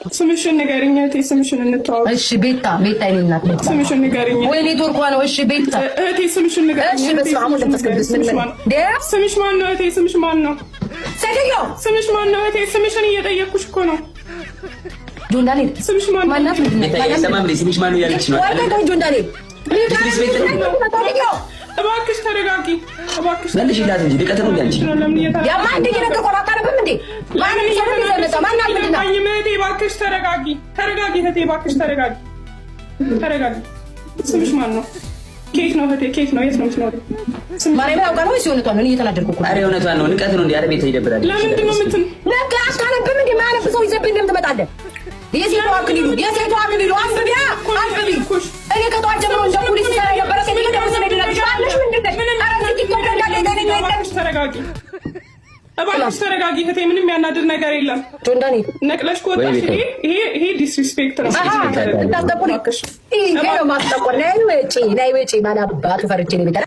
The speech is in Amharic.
ስምሽን ንገሪኝ እህቴ፣ ስምሽን እንተዋወቅ። እሺ ቤታ ይልናት ነው። ስምሽን ንገሪኝ ወይ ኔትወርክ ነው። እሺ ቤታ እህቴ፣ ስምሽን ንገሪኝ። እሺ በስመ አብ ወወልድ ወመንፈስ ቅዱስ። ስምሽ ማን ነው እህቴ? ስምሽ ማን ነው? ሰደዮ ስምሽ ማን ነው እህቴ? ስምሽን እየጠየኩሽ እኮ ነው። ጆን ዳንኤል ስምሽ ማን ነው? ማናት? ስምሽ ማን ነው ያለች ነው። ወይ ጆን ዳንኤል እባክሽ ተረጋጊ፣ እባክሽ መልሽ ይላል እንጂ ልቀት ነው እንጂ ያማንዴ የነገርኩህ አቃረብም እንዴ ማንም ሰው ይዘለጣ ማናት ምንድን ነው? እህቴ እባክሽ ተረጋጊ፣ እህቴ እባክሽ ተረጋጊ። ስምሽ ማን ነው? ኬክ ነው እህቴ፣ ኬክ ነው። የት ነው የምትኖሪው? ማርያም ያውቃል ወይስ እውነቷን ነው? እየተናደድኩ እኮ። ኧረ እውነቷን ነው። ንቀት ነው እንዴ? ኧረ ቤት ይደብራል። ለምንድን ነው ነገ አታነብም እንዴ? ማነብ ሰው ይዘብኝ እንደምን ትመጣለህ? የሴቷ አክሊሉ አንብቢ። እኔ ከጠዋት ጀምሮ እንደ ፖሊስ ሰራ ነበረ። እባክሽ ተረጋጊ እህቴ፣ ምንም ያናድድ ነገር የለም። ጆን ዳንኤል ነቅለሽ ከወጣሽ ይሄ ዲስሪስፔክት ነው። ይሄ ነው ማስጠቆር። ነይ ውጪ ባላባቱ ፈርቼ ነው የሚጠራ